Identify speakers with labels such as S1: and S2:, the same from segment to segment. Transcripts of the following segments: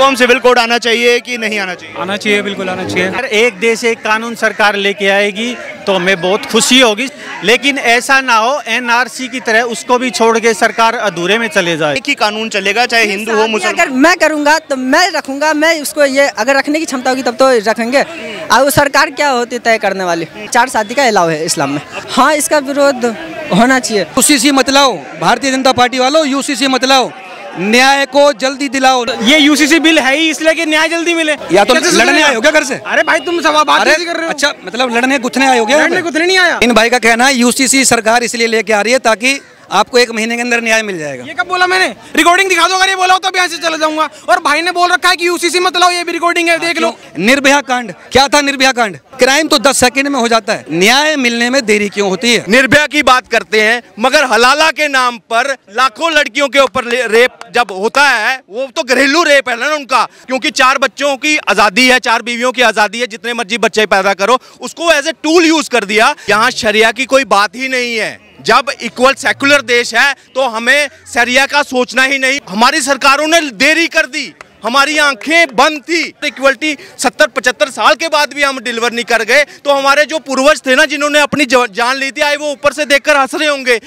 S1: Uniform civil code आना चाहिए कि नहीं आना चाहिए?
S2: आना चाहिए, बिल्कुल आना चाहिए। अगर एक देश एक कानून सरकार लेके आएगी तो हमें बहुत खुशी होगी, लेकिन ऐसा ना हो एनआरसी की तरह उसको भी छोड़ के सरकार अधूरे में चले जाए।
S1: एक ही कानून चलेगा चाहे हिंदू हो मुसलमान।
S3: अगर मैं करूँगा तो मैं रखूँगा, मैं उसको ये अगर रखने की क्षमता होगी तब तो रखेंगे। और वो सरकार क्या होती तय करने वाली। 4 शादी का अलाउ है इस्लाम में। हाँ, इसका विरोध होना चाहिए।
S4: यूसीसी मत लाओ, भारतीय जनता पार्टी वालों, यूसीसी मत लाओ, न्याय को जल्दी दिलाओ।
S2: ये यूसीसी बिल है ही इसलिए कि न्याय जल्दी मिले।
S4: या तो लड़ने आए हो क्या घर से?
S2: अरे भाई तुम सब बात कैसे कर रहे हो?
S4: अच्छा, मतलब लड़ने गुथने आए हो क्या?
S2: लड़ने गुथने नहीं आया।
S4: इन भाई का कहना है यूसीसी सरकार इसलिए लेके आ रही है ताकि आपको 1 महीने के अंदर न्याय मिल जाएगा।
S2: ये कब बोला मैंने? रिकॉर्डिंग दिखा दो, अगर ये बोला हो तो यहाँ से चला जाऊंगा। और भाई ने बोल रखा है कि यूसीसी मत लाओ, ये भी रिकॉर्डिंग है, देख लो।
S4: निर्भया कांड क्या था? निर्भया कांड क्राइम तो 10 सेकंड में हो जाता है, न्याय मिलने में देरी क्यों होती है?
S1: निर्भया की बात करते हैं मगर हलाला के नाम पर लाखों लड़कियों के ऊपर रेप जब होता है वो तो घरेलू रेप है ना उनका, क्योंकि 4 बच्चों की आजादी है, 4 बीवियों की आजादी है, जितने मर्जी बच्चे पैदा करो, उसको एज ए टूल यूज कर दिया। यहाँ शरिया की कोई बात ही नहीं है। जब इक्वल सेकुलर देश है तो हमें शरिया का सोचना ही नहीं। हमारी सरकारों ने देरी कर दी, हमारी आंखें बंद थी। इक्वलिटी 70-75 साल के बाद भी हम डिलीवर नहीं कर गए, तो हमारे जो पूर्वज थे ना जिन्होंने अपनी जान ली थी, आए वो ऊपर से देखकर हंस रहे होंगे।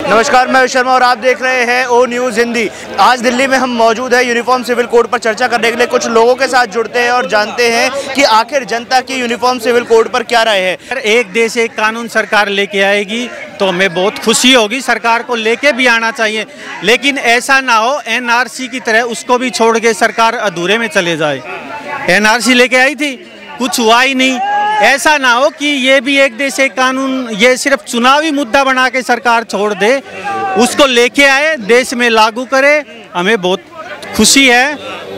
S1: नमस्कार, मैं शर्मा और आप देख रहे हैं ओ न्यूज़ हिंदी। आज दिल्ली में हम मौजूद है यूनिफॉर्म सिविल कोड पर चर्चा करने के लिए। कुछ लोगों के साथ जुड़ते हैं और जानते हैं कि आखिर जनता की यूनिफॉर्म सिविल कोड पर क्या राय है।
S2: अगर एक देश एक कानून सरकार लेके आएगी तो हमें बहुत खुशी होगी, सरकार को लेके भी आना चाहिए, लेकिन ऐसा ना हो एनआरसी की तरह उसको भी छोड़ के सरकार अधूरे में चले जाए। एनआरसी लेके आई थी, कुछ हुआ ही नहीं। ऐसा ना हो कि ये भी एक देश एक कानून ये सिर्फ चुनावी मुद्दा बना के सरकार छोड़ दे, उसको लेके आए, देश में लागू करे, हमें बहुत खुशी है।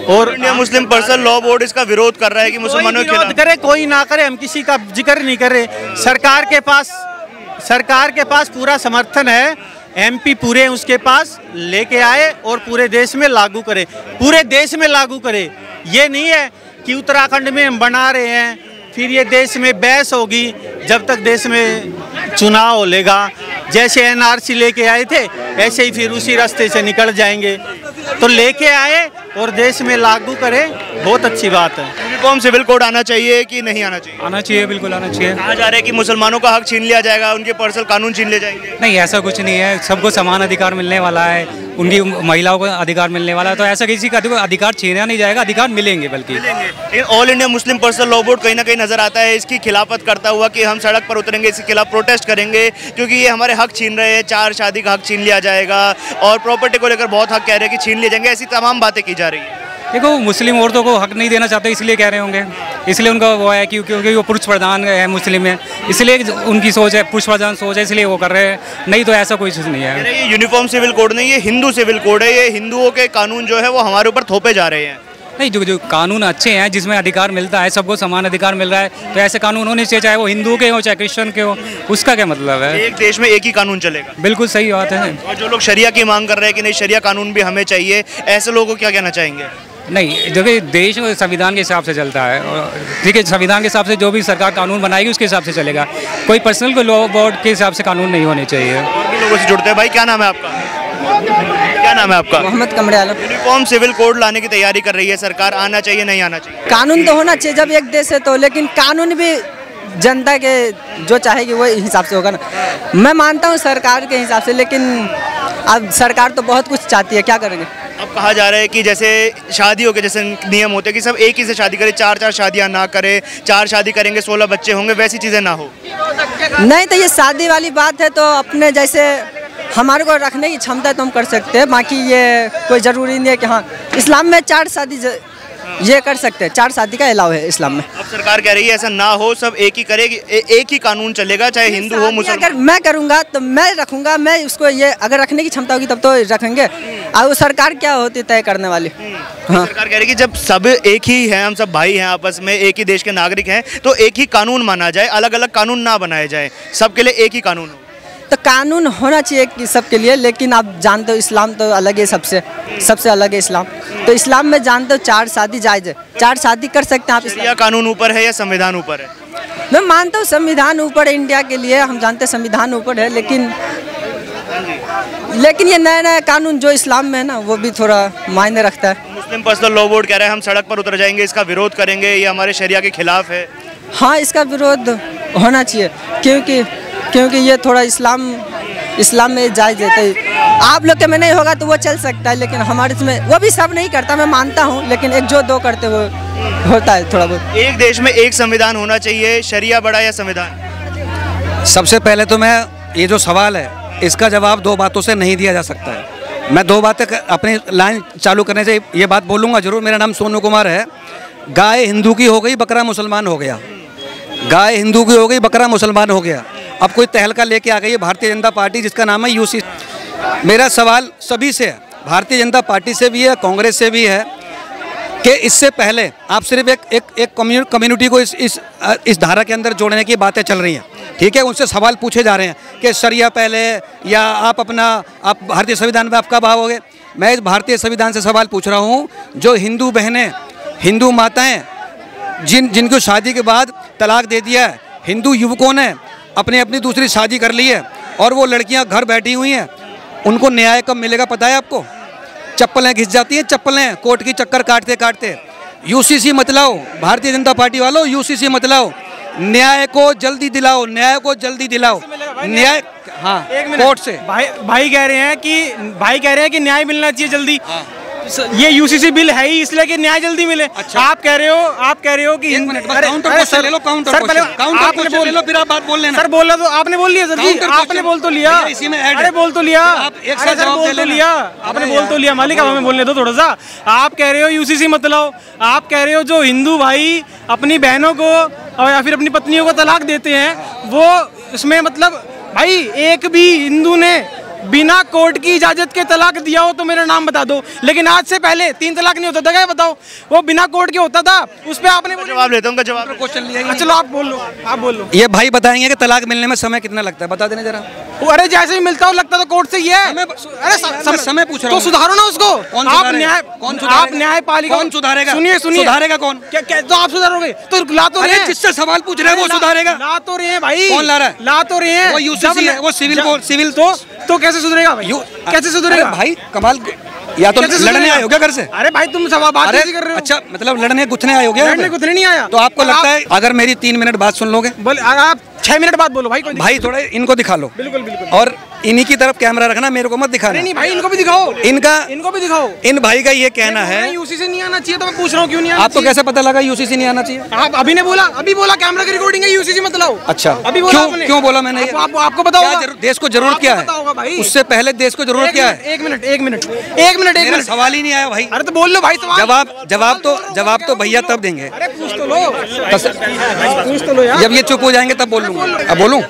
S2: और
S1: India Muslim personal law board इसका विरोध कर रहा है कि मुसलमानों के खिलाफ
S2: करे, कोई ना करे, हम किसी का जिक्र नहीं कर रहे। सरकार के पास पूरा समर्थन है, एमपी पूरे उसके पास लेके आए और पूरे देश में लागू करे, पूरे देश में लागू करे। ये नहीं है कि उत्तराखंड में हम बना रहे हैं फिर ये देश में बहस होगी जब तक देश में चुनाव हो लेगा। जैसे एनआरसी लेके आए थे ऐसे ही फिर उसी रास्ते से निकल जाएंगे। तो लेके आए और देश में लागू करें, बहुत अच्छी बात है।
S1: यूनिफॉर्म सिविल कोड आना चाहिए कि नहीं आना चाहिए?
S2: आना चाहिए, बिल्कुल आना चाहिए।
S1: कहा जा रहा है कि मुसलमानों का हक छीन लिया जाएगा, उनके पर्सनल कानून छीन ले जाएंगे।
S2: नहीं, ऐसा कुछ नहीं है, सबको समान अधिकार मिलने वाला है, उनकी महिलाओं को अधिकार मिलने वाला है, तो ऐसा किसी का अधिकार छीना नहीं जाएगा, अधिकार मिलेंगे बल्कि।
S1: All India Muslim personal law board कहीं ना कहीं नजर आता है इसकी खिलाफत करता हुआ कि हम सड़क पर उतरेंगे, इसके खिलाफ प्रोटेस्ट करेंगे क्योंकि ये हमारे हक छीन रहे हैं। 4 शादी का हक छीन लिया जाएगा और प्रॉपर्टी को लेकर बहुत हक कह रहे हैं कि छीन लिए जाएंगे, ऐसी तमाम बातें की जा रही है।
S2: देखो, मुस्लिम औरतों को हक नहीं देना चाहते इसलिए कह रहे होंगे, इसलिए उनका वो है कि क्योंकि वो पुरुष प्रधान है, मुस्लिम है, इसलिए उनकी सोच है, पुरुष प्रधान सोच है, इसलिए वो कर रहे हैं। नहीं तो ऐसा कोई चीज़ नहीं है।
S1: ये यूनिफॉर्म सिविल कोड नहीं, ये हिंदू सिविल कोड है। ये हिंदुओं के कानून जो है वो हमारे ऊपर थोपे जा रहे हैं।
S2: नहीं, जो कानून अच्छे हैं, जिसमें अधिकार मिलता है, सबको समान अधिकार मिल रहा है, तो ऐसे कानून होने चाहिए, चाहे वो हिंदू के हो चाहे क्रिश्चियन के हो। उसका क्या मतलब है?
S1: एक देश में एक ही कानून चलेगा।
S2: बिल्कुल सही बात है।
S1: और जो लोग शरिया की मांग कर रहे हैं कि नहीं शरिया कानून भी हमें चाहिए, ऐसे लोगों को क्या कहना चाहेंगे?
S2: नहीं, देखिए, देश संविधान के हिसाब से चलता है, ठीक है, संविधान के हिसाब से जो भी सरकार कानून बनाएगी उसके हिसाब से चलेगा। कोई पर्सनल लॉ बोर्ड के हिसाब से कानून नहीं होने चाहिए।
S1: और भी लोगों से जुड़ते हैं। भाई, क्या नाम है आपका? क्या नाम है आपका?
S3: मोहम्मद कमरे आलम।
S1: यूनिफॉर्म सिविल कोड लाने की तैयारी कर रही है सरकार, आना चाहिए नहीं आना चाहिए?
S3: कानून तो होना चाहिए जब एक देश है तो, लेकिन कानून भी जनता के जो चाहेगी वही हिसाब से होगा ना। मैं मानता हूँ सरकार के हिसाब से, लेकिन अब सरकार तो बहुत कुछ चाहती है, क्या करेंगे।
S1: अब कहा जा रहा है कि जैसे शादियों के जैसे नियम होते हैं कि सब एक ही से शादी करें, 4 शादियां ना करें, 4 शादी करेंगे 16 बच्चे होंगे, वैसी चीज़ें ना हो।
S3: नहीं, तो ये शादी वाली बात है तो अपने जैसे हमारे को रखने की क्षमता है तो हम कर सकते हैं, बाकी ये कोई ज़रूरी नहीं है कि हाँ इस्लाम में 4 शादी ये कर सकते हैं, 4 शादी का अलाउ है इस्लाम में।
S1: अब सरकार कह रही है ऐसा ना हो, सब एक ही करेगी, एक ही कानून चलेगा चाहे हिंदू हो मुसलमान।
S3: अगर मैं करूँगा तो मैं रखूँगा, मैं उसको ये अगर रखने की क्षमता होगी तब तो रखेंगे। और वो सरकार क्या होती तय करने वाली। हाँ,
S1: सरकार कह रही है कि जब सब एक ही हैं, हम सब भाई हैं, आपस में एक ही देश के नागरिक हैं, तो एक ही कानून माना जाए, अलग अलग कानून ना बनाए जाए, सबके लिए एक ही कानून हो।
S3: तो कानून होना चाहिए कि सबके लिए, लेकिन आप जानते हो इस्लाम तो अलग है, सबसे अलग है इस्लाम। तो इस्लाम में जानते हो 4 शादी जायज़ है, 4 शादी कर सकते हैं आप।
S1: शरिया कानून ऊपर है या संविधान ऊपर है?
S3: मैं मानता हूँ संविधान ऊपर है इंडिया के लिए, हम जानते हैं संविधान ऊपर है, लेकिन लेकिन ये नया नया कानून जो इस्लाम में है ना, वो भी थोड़ा मायने रखता है।
S5: मुस्लिम पर्सनल लॉ बोर्ड कह रहा है हम सड़क पर उतर जाएंगे, इसका विरोध करेंगे, ये हमारे शरिया के खिलाफ है।
S3: हाँ, इसका विरोध होना चाहिए, क्योंकि ये थोड़ा इस्लाम में जायज़ देते हैं। आप लोग के में नहीं होगा तो वो चल सकता है, लेकिन हमारे इसमें वो भी सब नहीं करता, मैं मानता हूँ, लेकिन एक जो दो करते वो होता है थोड़ा बहुत।
S5: एक देश में एक संविधान होना चाहिए, शरिया बड़ा या संविधान?
S4: सबसे पहले तो मैं ये जो सवाल है इसका जवाब दो बातों से नहीं दिया जा सकता है। मैं दो बातें अपनी लाइन चालू करने से ये बात बोलूँगा जरूर। मेरा नाम सोनू कुमार है। गाय हिंदू की हो गई, बकरा मुसलमान हो गया। गाय हिंदू की हो गई, बकरा मुसलमान हो गया। अब कोई तहलका लेके आ गई है भारतीय जनता पार्टी, जिसका नाम है यूसी। मेरा सवाल सभी से है, भारतीय जनता पार्टी से भी है, कांग्रेस से भी है, कि इससे पहले आप सिर्फ एक कम्युनिटी को इस धारा के अंदर जोड़ने की बातें चल रही हैं, ठीक है। उनसे सवाल पूछे जा रहे हैं कि शरिया पहले या आप भारतीय संविधान में आप कब आओगे। मैं इस भारतीय संविधान से सवाल पूछ रहा हूँ, जो हिंदू बहनें, हिंदू माताएं जिनको शादी के बाद तलाक दे दिया है, हिंदू युवकों ने अपनी दूसरी शादी कर ली है और वो लड़कियां घर बैठी हुई हैं, उनको न्याय कब मिलेगा पता है आपको? चप्पलें घिस जाती हैं, चप्पलें कोर्ट की चक्कर काटते काटते। यूसीसी मत लाओ, भारतीय जनता पार्टी वालों, यूसीसी मत लाओ, न्याय को जल्दी दिलाओ, न्याय को जल्दी दिलाओ, न्याय। हाँ, कोर्ट से
S6: भाई कह रहे हैं कि न्याय मिलना चाहिए जल्दी। ये यूसीसी बिल है ही इसलिए कि न्याय जल्दी मिले।
S4: अच्छा।
S6: आप कह रहे हो कि
S4: एक मिनट काउंटर क्वेश्चन ले लो, काउंटर क्वेश्चन ले लो, फिर आप बात बोल लेना।
S6: सर बोला तो आपने बोल लिया, सर आपने बोल तो लिया,
S4: इसी में ऐड
S6: अरे बोल तो लिया,
S4: एक साथ जवाब दे लेना।
S6: आपने बोल तो लिया मालिक, अब हमें बोलने दो थोड़ा सा। आप कह रहे हो यूसीसी मत लाओ, आप कह रहे हो जो हिंदू भाई अपनी बहनों को या फिर अपनी पत्नियों को तलाक देते हैं, वो इसमें मतलब भाई एक भी हिंदू ने बिना कोर्ट की इजाजत के तलाक दिया हो तो मेरा नाम बता दो। लेकिन आज से पहले 3 तलाक नहीं होता था क्या, बताओ? वो बिना कोर्ट के होता था, उस पे आपने
S5: जवाब लेता हूँ, जवाब
S4: क्वेश्चन लिया।
S6: चलो आप बोल लो।
S4: ये भाई बताएंगे कि तलाक मिलने में समय कितना लगता है, बता देना जरा।
S6: अरे जैसे ही मिलता हो लगता तो कोर्ट से ही है। अरे
S4: समय पूछ रहा हूँ,
S6: तो सुधारो ना उसको। आप न्यायपालिका
S4: कौन सुधारेगा?
S6: सुनिए
S4: सुधारेगा कौन?
S6: तो आप सुधारोगे तो ला तो रहे हैं,
S4: जिससे सवाल पूछ रहे हैं वो सुधारेगा।
S6: ला तो रहे हैं भाई,
S4: कौन ला रहा है?
S6: ला तो रहे हैं,
S4: वो यूसीसी है, वो सिविल
S6: तो कैसे सुधरेगा भाई? कैसे सुधरेगा
S4: भाई? कमाल, या तो लड़ने आए हो क्या घर से?
S6: अरे भाई तुम सवाल बात कैसे कर रहे हो?
S4: अच्छा, मतलब लड़ने गुथने आए हो क्या?
S6: लड़ने गुथने नहीं आया।
S4: तो आपको लगता है अगर मेरी 3 मिनट बात सुन लोगे?
S6: बोले आप 6 मिनट बाद बोलो भाई
S4: थोड़ा इनको दिखा लो।
S6: बिल्कुल
S4: और इन्हीं की तरफ कैमरा रखना, मेरे को मत दिखाना।
S6: नहीं भाई, इनको भी दिखाओ, इनको भी दिखाओ।
S4: इन भाई का ये कहना है
S6: यूसीसी नहीं आना चाहिए, तो मैं पूछ रहा हूँ क्यों नहीं आना?
S4: आपको कैसे पता लगा यूसीसी नहीं आना चाहिए?
S6: आप अभी बोला कैमरा की रिकॉर्डिंग है, यूसीसी मत लाओ।
S4: अच्छा,
S6: अभी बोला
S4: क्यों बोला मैंने?
S6: आपको बताओ,
S4: देश को जरूरत क्या है? उससे पहले देश को जरूरत क्या है?
S6: एक मिनट
S4: सवाल ही नहीं आया भाई।
S6: अरे तो बोल लो भाई,
S4: जवाब तो भैया तब देंगे।
S6: अरे पूछ तो लो यार।
S4: जब ये चुप हो जाएंगे तब बोल लूंगा। अब बोलूं?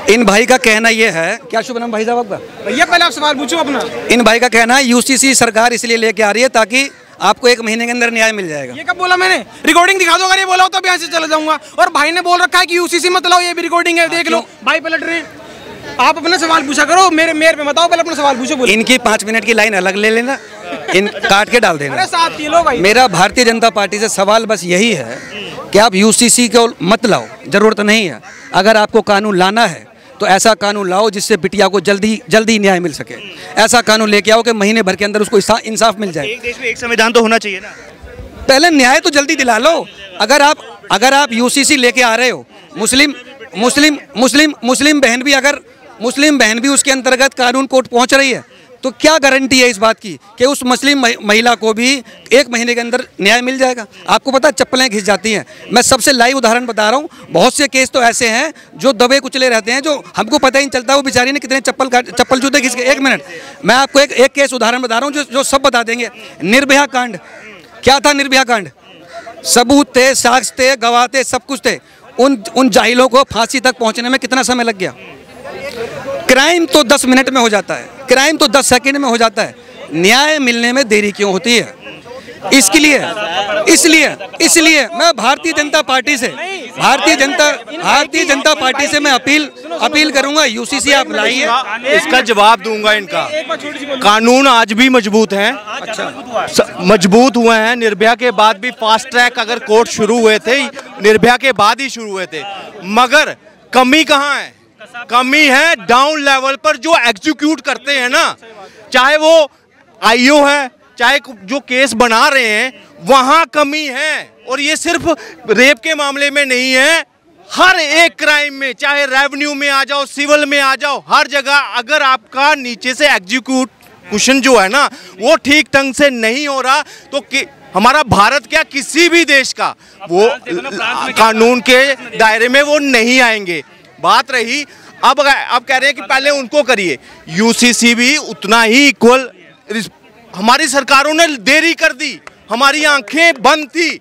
S4: इन भाई का कहना ये है, क्या शुभ नाम भाई साहब आपका?
S6: भैया पहले आप सवाल पूछो अपना।
S4: इन भाई का कहना है यूसीसी सरकार इसलिए लेके आ रही है ताकि आपको 1 महीने के अंदर न्याय मिल जाएगा।
S6: ये कब बोला मैंने? रिकॉर्डिंग दिखा दो, अगर ये बोला हो तो अभी यहाँ से चला जाऊंगा। और भाई ने बोल रखा है कि यूसीसी मत लाओ, ये भी रिकॉर्डिंग है, देख लो। भाई पलट रहे हैं, आप अपना सवाल पूछा करो, मेरे पे बताओ, पहले अपना सवाल पूछो।
S4: इनकी 5 मिनट की लाइन अलग ले लेना, इन काट के डाल देना।
S6: अरे साथ ही लो भाई।
S4: मेरा भारतीय जनता पार्टी से सवाल बस यही है कि आप यूसीसी को मत लाओ, जरूरत नहीं है। अगर आपको कानून लाना है तो ऐसा कानून लाओ जिससे बिटिया को जल्दी न्याय मिल सके। ऐसा कानून लेके आओ कि महीने भर के अंदर उसको इंसाफ मिल जाए।
S5: एक देश में एक संविधान तो होना चाहिए ना।
S4: पहले न्याय तो जल्दी दिला लो। अगर आप यूसीसी लेके आ रहे हो, मुस्लिम बहन भी उसके अंतर्गत कानून कोर्ट पहुंच रही है, तो क्या गारंटी है इस बात की कि उस मुस्लिम महिला को भी 1 महीने के अंदर न्याय मिल जाएगा? आपको पता है चप्पलें घिस जाती हैं। मैं सबसे लाइव उदाहरण बता रहा हूँ। बहुत से केस तो ऐसे हैं जो दबे कुचले रहते हैं, जो हमको पता ही नहीं चलता वो बेचारी ने कितने चप्पल जूते घिस के। 1 मिनट, मैं आपको एक केस उदाहरण बता रहा हूँ जो सब बता देंगे। निर्भया कांड क्या था? निर्भया कांड, सबूत थे, साक्ष्य थे, गवाह थे, सब कुछ थे। उन जाहिलों को फांसी तक पहुँचने में कितना समय लग गया? क्राइम तो 10 मिनट में हो जाता है, क्राइम तो 10 सेकंड में हो जाता है। न्याय मिलने में देरी क्यों होती है? इसलिए मैं भारतीय जनता पार्टी से मैं अपील करूंगा, यूसीसी आप लाइए।
S1: इसका जवाब दूंगा इनका। कानून आज भी मजबूत हैं। अच्छा, मजबूत हुए हैं। निर्भया के बाद भी फास्ट ट्रैक अगर कोर्ट शुरू हुए थे, निर्भया के बाद ही शुरू हुए थे, मगर कमी कहाँ है? कमी है डाउन लेवल पर जो एग्जीक्यूट करते हैं ना, चाहे वो आईओ है, चाहे जो केस बना रहे हैं, वहां कमी है। और ये सिर्फ रेप के मामले में नहीं है, हर एक क्राइम में, चाहे रेवेन्यू में आ जाओ, सिविल में आ जाओ, हर जगह अगर आपका नीचे से एग्जीक्यूशन जो है ना वो ठीक ढंग से नहीं हो रहा तो हमारा भारत क्या किसी भी देश का वो कानून के दायरे में वो नहीं आएंगे। बात रही अब कह रहे हैं कि पहले उनको करिए, यूसीसी भी उतना ही इक्वल। हमारी सरकारों ने देरी कर दी, हमारी आंखें बंद थी।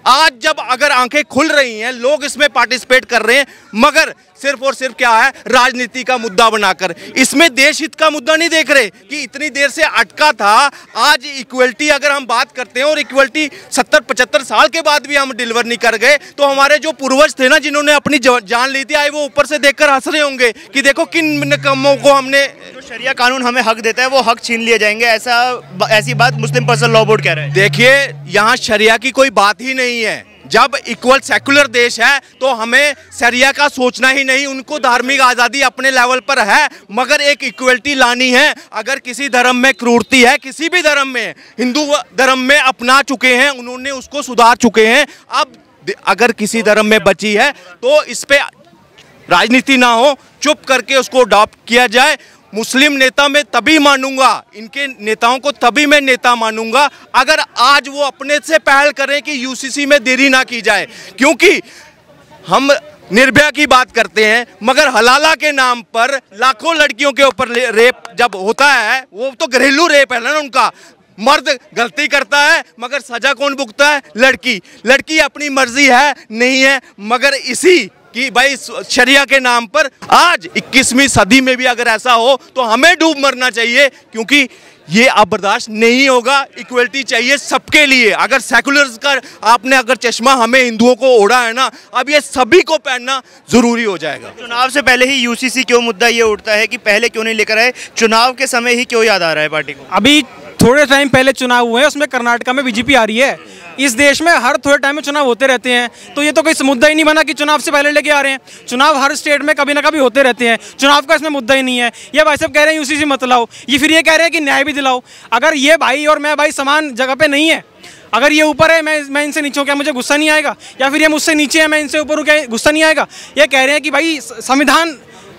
S1: आज जब अगर आंखें खुल रही हैं, लोग इसमें पार्टिसिपेट कर रहे हैं, मगर सिर्फ और सिर्फ क्या है, राजनीति का मुद्दा बनाकर, इसमें देश हित का मुद्दा नहीं देख रहे कि इतनी देर से अटका था। आज इक्वलिटी अगर हम बात करते हैं और इक्वलिटी 70-75 साल के बाद भी हम डिलीवर नहीं कर गए, तो हमारे जो पूर्वज थे ना, जिन्होंने अपनी जान ली थी, आए वो ऊपर से देखकर हंस रहे होंगे कि देखो किन निकम्मों को हमने।
S5: जो शरिया कानून हमें हक देता है वो हक छीन लिए जाएंगे, ऐसी बात मुस्लिम पर्सनल लॉ बोर्ड कह रहे हैं।
S1: देखिए, यहाँ शरिया की कोई बात ही नहीं है। जब इक्वल सेकुलर देश है तो हमें शरिया का सोचना ही नहीं, उनको धार्मिक आज़ादी अपने लेवल पर है, मगर एक इक्वलिटी लानी है। अगर किसी धर्म में क्रूरती है, किसी भी धर्म में, हिंदू धर्म में अपना चुके हैं, उन्होंने उसको सुधार चुके हैं। अब अगर किसी धर्म में बची है तो इस पे राजनीति ना हो, चुप करके उसको अडॉप्ट किया जाए। मुस्लिम नेता मैं तभी मानूंगा, इनके नेताओं को तभी मैं नेता मानूंगा अगर आज वो अपने से पहल करें कि यूसीसी में देरी ना की जाए। क्योंकि हम निर्भया की बात करते हैं, मगर हलाला के नाम पर लाखों लड़कियों के ऊपर रेप जब होता है, वो तो घरेलू रेप है ना उनका। मर्द गलती करता है मगर सजा कौन भुगतता है? लड़की। लड़की अपनी मर्जी है नहीं है, मगर इसी कि भाई शरिया के नाम पर आज 21वीं सदी में भी अगर ऐसा हो तो हमें डूब मरना चाहिए, क्योंकि ये अब बर्दाश्त नहीं होगा। इक्वलिटी चाहिए सबके लिए। अगर सेकुलर्स का आपने अगर चश्मा हमें हिंदुओं को ओढ़ा है ना, अब ये सभी को पहनना जरूरी हो जाएगा।
S5: चुनाव से पहले ही यूसीसी क्यों मुद्दा ये उठता है कि पहले क्यों नहीं लेकर आए, चुनाव के समय ही क्यों याद आ रहा है पार्टी को?
S6: अभी थोड़े टाइम पहले चुनाव हुए हैं, उसमें कर्नाटका में बीजेपी आ रही है। इस देश में हर थोड़े टाइम में चुनाव होते रहते हैं, तो ये तो कोई मुद्दा ही नहीं बना कि चुनाव से पहले लेके आ रहे हैं। चुनाव हर स्टेट में कभी ना कभी होते रहते हैं, चुनाव का इसमें मुद्दा ही नहीं है। ये भाई साहब कह रहे हैं यूसीसी मत लाओ, ये फिर ये कह रहे हैं कि न्याय भी दिलाओ। अगर ये भाई और मैं भाई समान जगह पे नहीं है, अगर ये ऊपर है मैं इनसे नीचे हूँ, क्या मुझे गुस्सा नहीं आएगा? या फिर ये मुझसे नीचे है मैं इनसे ऊपर हूँ, क्या गुस्सा नहीं आएगा? ये कह रहे हैं कि भाई संविधान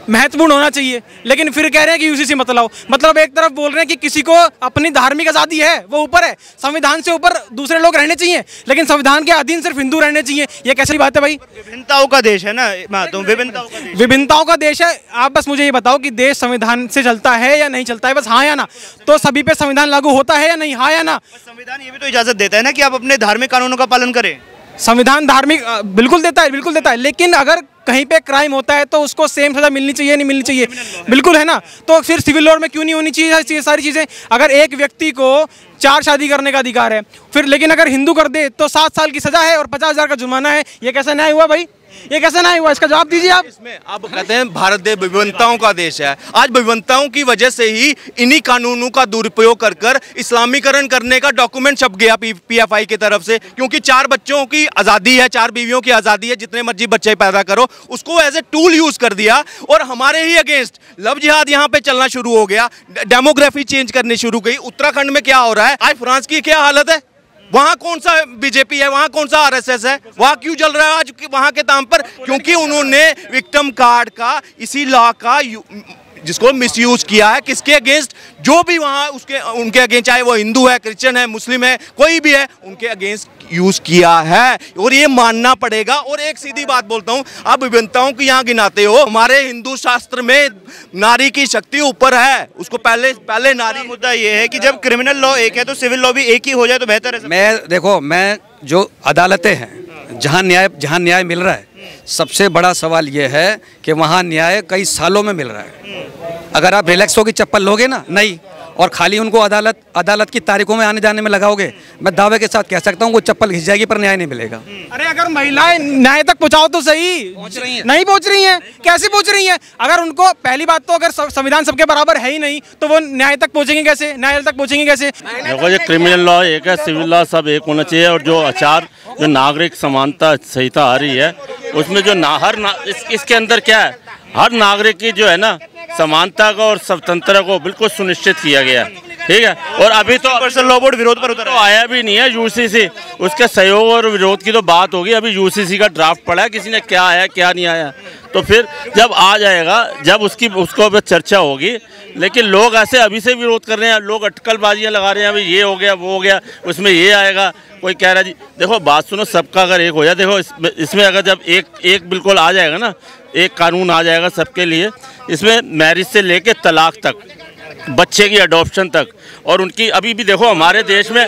S6: महत्वपूर्ण होना चाहिए, लेकिन फिर कह रहे हैं कि यूसीसी मत लाओ। मतलब एक तरफ बोल रहे हैं कि किसी को अपनी धार्मिक आज़ादी है, वो ऊपर है, संविधान से ऊपर दूसरे लोग रहने चाहिए, लेकिन संविधान के अधीन सिर्फ हिंदू रहने चाहिए। ये कैसी बात है भाई?
S5: विभिन्नताओं का देश है ना, तो
S6: विभिन्नताओं का देश है। आप बस मुझे ये बताओ कि देश संविधान से चलता है या नहीं चलता है, बस हाँ या ना। तो सभी पे संविधान लागू होता है या नहीं, हाँ या ना?
S5: संविधान ये भी तो इजाजत देता है ना कि आप अपने धार्मिक कानूनों का पालन करें।
S6: संविधान धार्मिक बिल्कुल देता है, बिल्कुल देता है, लेकिन अगर कहीं पे क्राइम होता है तो उसको सेम सजा मिलनी चाहिए, नहीं मिलनी चाहिए? बिल्कुल, है ना? तो फिर सिविल लॉ में क्यों नहीं होनी चाहिए सारी चीज़ें? अगर एक व्यक्ति को 4 शादी करने का अधिकार है, फिर लेकिन अगर हिंदू कर दे तो 7 साल की सजा है और 50,000 का जुर्माना है, ये कैसा न्याय हुआ भाई? ये कैसा न्याय हुआ? इसका जवाब दीजिए आप।
S1: इसमें आप कहते हैं भारत देश विभिन्नताओं का देश है। आज विभिन्नताओं की वजह से ही इन्हीं कानूनों का दुरुपयोग कर इस्लामीकरण करने का डॉक्यूमेंट छप गया पीएफआई की तरफ से, क्योंकि 4 बच्चों की आज़ादी है, 4 बीवियों की आज़ादी है, जितने मर्जी बच्चे पैदा करो, उसको एज ए टूल यूज कर दिया और हमारे ही अगेंस्ट लव जिहाद यहाँ पे चलना शुरू हो गया, डेमोग्राफी चेंज करनी शुरू गई। उत्तराखंड में क्या हो रहा है आज? फ्रांस की क्या हालत है? वहाँ कौन सा बीजेपी है, वहाँ कौन सा आरएसएस है? वहाँ क्यों जल रहा है आज वहाँ के नाम पर? क्योंकि उन्होंने विक्टिम कार्ड का, इसी लॉ का जिसको मिसयूज किया है। किसके अगेंस्ट? जो भी वहाँ उनके अगेंस्ट, चाहे वो हिंदू है, क्रिश्चियन है, मुस्लिम है, कोई भी है, उनके अगेंस्ट यूज किया है और ये मानना पड़ेगा। और एक सीधी बात बोलता हूँ, आप विभिन्नताओं की यहाँ गिनाते हो, हमारे हिंदू शास्त्र में नारी की शक्ति ऊपर है, उसको पहले नारी।
S5: मुद्दा ये है कि जब क्रिमिनल लॉ एक है तो सिविल लॉ भी एक ही हो जाए तो बेहतर है।
S4: मैं जो अदालतें हैं, जहाँ न्याय मिल रहा है, सबसे बड़ा सवाल ये है कि वहाँ न्याय कई सालों में मिल रहा है। अगर आप रिलैक्सो की चप्पल लोगे ना, नहीं, और खाली उनको अदालत की तारीखों में आने जाने में लगाओगे, मैं दावे के साथ कह सकता हूँ वो चप्पल घिस जाएगी पर न्याय नहीं मिलेगा।
S6: अरे अगर महिलाएं न्याय तक पहुँचाओ तो सही,
S4: पहुँच रही हैं,
S6: नहीं पहुँच रही हैं, कैसे पहुँच रही हैं? अगर उनको पहली बात तो अगर संविधान सबके बराबर है ही नहीं तो वो न्याय तक पहुँचेंगे कैसे, न्यायालय तक पहुँचेंगे कैसे?
S7: देखो, ये क्रिमिनल लॉ एक है, सिविल लॉ सब एक होना चाहिए। और जो जो नागरिक समानता संहिता आ रही है उसमें जो इसके अंदर क्या है, हर नागरिक की जो है ना समानता को और स्वतंत्रता को बिल्कुल सुनिश्चित किया गया, ठीक है। और अभी तो
S5: पर्सनल लॉ बोर्ड विरोध पर उतरा
S7: तो आया भी नहीं है यूसीसी, उसके सहयोग और विरोध की तो बात होगी। अभी यूसीसी का ड्राफ्ट पड़ा है, किसी ने क्या आया क्या नहीं आया, तो फिर जब आ जाएगा, जब उसको चर्चा होगी। लेकिन लोग ऐसे अभी से विरोध कर रहे हैं, लोग अटकलबाजियाँ लगा रहे हैं, अभी ये हो गया वो हो गया, उसमें ये आएगा, कोई कह रहा है जी। देखो बात सुनो, सबका अगर एक हो जाए, देखो इसमें अगर जब एक बिल्कुल आ जाएगा ना, एक कानून आ जाएगा सबके लिए, इसमें मैरिज से लेके तलाक तक, बच्चे की अडॉप्शन तक, और उनकी अभी भी देखो हमारे देश में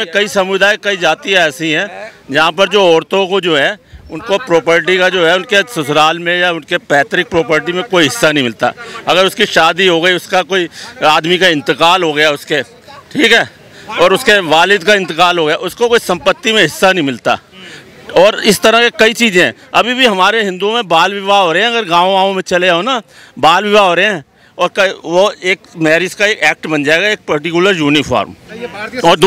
S7: कई समुदाय, कई जातियाँ ऐसी हैं जहाँ पर जो औरतों को जो है उनको प्रॉपर्टी का जो है उनके ससुराल में या उनके पैतृक प्रॉपर्टी में कोई हिस्सा नहीं मिलता। अगर उसकी शादी हो गई, उसका कोई आदमी का इंतकाल हो गया उसके, ठीक है, और उसके वालिद का इंतकाल हो गया, उसको कोई संपत्ति में हिस्सा नहीं मिलता। और इस तरह के कई चीज़ें हैं। अभी भी हमारे हिंदुओं में बाल विवाह हो रहे हैं, अगर गाँव में चले आओ ना, बाल विवाह हो रहे हैं, और वो एक मैरिज का एक एक्ट बन जाएगा, एक पर्टिकुलर यूनिफॉर्म। और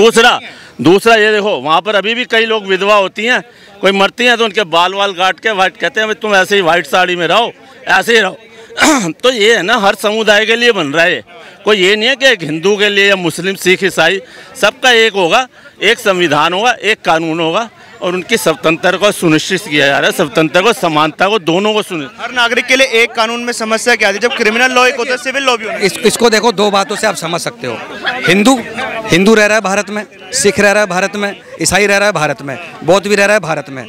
S7: दूसरा ये देखो, वहाँ पर अभी भी कई लोग विधवा होती हैं, कोई मरती हैं तो उनके बाल काट के वाइट कहते हैं, तुम ऐसे ही वाइट साड़ी में रहो, ऐसे ही रहो। तो ये है ना, हर समुदाय के लिए बन रहा है, कोई ये नहीं है कि एक हिंदू के लिए या मुस्लिम, सिख, ईसाई, सबका एक होगा, एक संविधान होगा, एक कानून होगा, और उनकी स्वतंत्रता को सुनिश्चित किया जा रहा है, स्वतंत्रता को, समानता को, दोनों को सुनिश्चित।
S5: हर नागरिक के लिए एक कानून में समस्या क्या है? जब क्रिमिनल लॉ एक होता है, सिविल लॉ भी होता है।
S4: इसको देखो, दो बातों से आप समझ सकते हो। हिंदू रह रहा है भारत में, सिख रह रहा है भारत में, ईसाई रह रहा है भारत में, बौद्ध भी रह रहा है भारत में।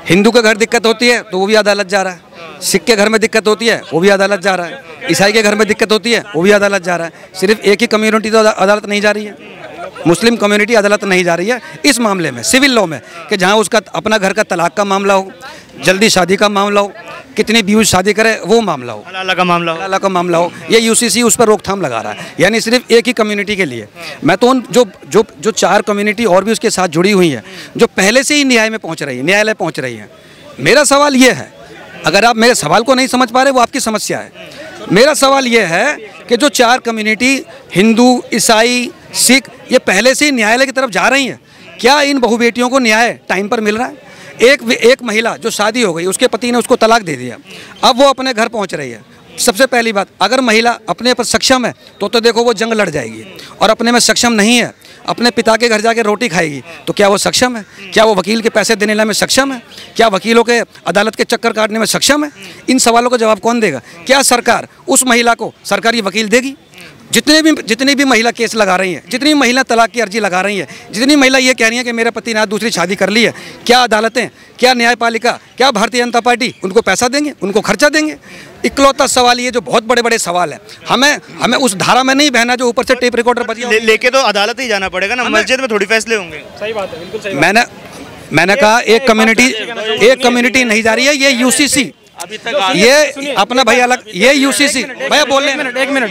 S4: हिंदू के घर दिक्कत होती है तो वो भी अदालत जा रहा है, सिख के घर में दिक्कत होती है वो भी अदालत जा रहा है, ईसाई के घर में दिक्कत होती है वो भी अदालत जा रहा है। सिर्फ एक ही कम्युनिटी तो अदालत नहीं जा रही है, मुस्लिम कम्युनिटी अदालत नहीं जा रही है इस मामले में, सिविल लॉ में, कि जहां उसका अपना घर का तलाक का मामला हो, जल्दी शादी का मामला हो, कितनी भी शादी करे वो मामला हो,
S5: हलाला का मामला हो,
S4: ये यूसीसी उस पर रोकथाम लगा रहा है, यानी सिर्फ एक ही कम्युनिटी के लिए। मैं तो उन जो 4 कम्युनिटी और भी उसके साथ जुड़ी हुई हैं, जो पहले से ही न्यायालय पहुँच रही है, मेरा सवाल ये है, अगर आप मेरे सवाल को नहीं समझ पा रहे वो आपकी समस्या है। मेरा सवाल ये है कि जो 4 कम्युनिटी, हिंदू, ईसाई, सिख, ये पहले से ही न्यायालय की तरफ जा रही हैं, क्या इन बहु बेटियों को न्याय टाइम पर मिल रहा है? एक महिला जो शादी हो गई, उसके पति ने उसको तलाक दे दिया, अब वो अपने घर पहुंच रही है। सबसे पहली बात, अगर महिला अपने पर सक्षम है तो देखो वो जंग लड़ जाएगी, और अपने में सक्षम नहीं है, अपने पिता के घर जाके रोटी खाएगी, तो क्या वो सक्षम है? क्या वो वकील के पैसे देने में सक्षम है? क्या वकीलों के अदालत के चक्कर काटने में सक्षम है? इन सवालों का जवाब कौन देगा? क्या सरकार उस महिला को सरकारी वकील देगी? जितनी भी महिला केस लगा रही हैं, जितनी महिला तलाक की अर्जी लगा रही हैं, जितनी महिला ये कह रही हैं कि मेरे पति ने आज दूसरी शादी कर ली है, क्या अदालतें, क्या न्यायपालिका, क्या भारतीय जनता पार्टी उनको पैसा देंगे, उनको खर्चा देंगे? इकलौता सवाल ये जो बहुत बड़े सवाल है, हमें उस धारा में नहीं बहना जो ऊपर से टेप रिकॉर्डर बजी
S5: लेके तो अदालत ही जाना पड़ेगा ना, मस्जिद में थोड़ी फैसले होंगे।
S6: सही बात है, बिल्कुल सही।
S4: मैंने कहा एक कम्युनिटी नहीं जा रही है, ये यूसीसी, ये अपना भैया अलग, ये यूसीसी भैया बोल रहे हैं।
S6: एक मिनट,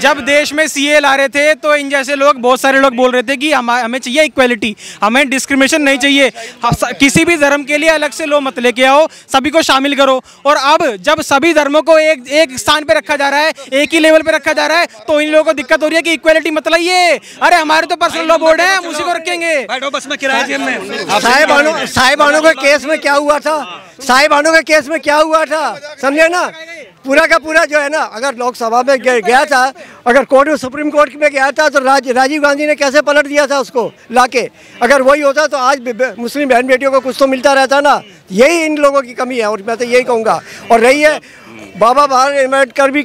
S6: जब देश में सीए ला रहे थे तो इन जैसे लोग, बहुत सारे लोग बोल रहे थे कि हमें चाहिए इक्वलिटी, हमें डिस्क्रिमिनेशन नहीं चाहिए, किसी भी धर्म के लिए अलग से लॉ मत लेके आओ, सभी को शामिल करो। और अब जब सभी धर्मों को एक स्थान पे रखा जा रहा है, एक ही लेवल पे रखा जा रहा है, तो इन लोगों को दिक्कत हो रही है कि इक्वलिटी मत लाइए। अरे हमारे तो पर्सनल लॉ बोर्ड है, हम उसी को रखेंगे।
S4: बस में किराए जेब में
S8: साहिबानों के केस में क्या हुआ था, साहिबानों के केस में क्या हुआ था, समझे ना? पूरा का पूरा जो है ना, अगर लोकसभा में गया था, अगर कोर्ट, सुप्रीम कोर्ट में गया था, तो राजीव गांधी ने कैसे पलट दिया था उसको लाके। अगर वही होता तो आज मुस्लिम बहन बेटियों को कुछ तो मिलता रहता ना। यही इन लोगों की कमी है, और मैं तो यही कहूँगा। और रही है बाबा साहब अम्बेडकर भी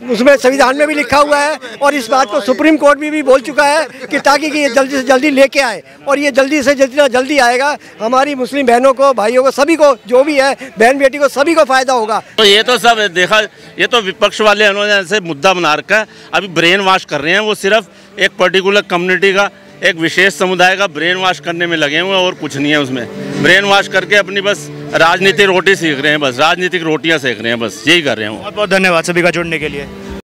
S8: उसमें संविधान में भी लिखा हुआ है, और इस बात को सुप्रीम कोर्ट भी बोल चुका है कि ताकि ये जल्दी से जल्दी लेके आए, और ये जल्दी से जितना जल्दी आएगा हमारी मुस्लिम बहनों को, भाइयों को, सभी को, जो भी है बहन बेटी को, सभी को फायदा होगा।
S7: तो ये तो सब देखा, ये तो विपक्ष वाले उन्होंने ऐसे मुद्दा बना रखा है, अभी ब्रेन वॉश कर रहे हैं, वो सिर्फ एक पर्टिकुलर कम्युनिटी का, एक विशेष समुदाय का ब्रेन वॉश करने में लगे हुए, और कुछ नहीं है उसमें। ब्रेन वॉश करके अपनी बस राजनीतिक रोटी सीख रहे हैं, बस राजनीतिक रोटियां सेक रहे हैं, बस यही कर रहे हैं।
S5: बहुत बहुत धन्यवाद सभी का जुड़ने के लिए।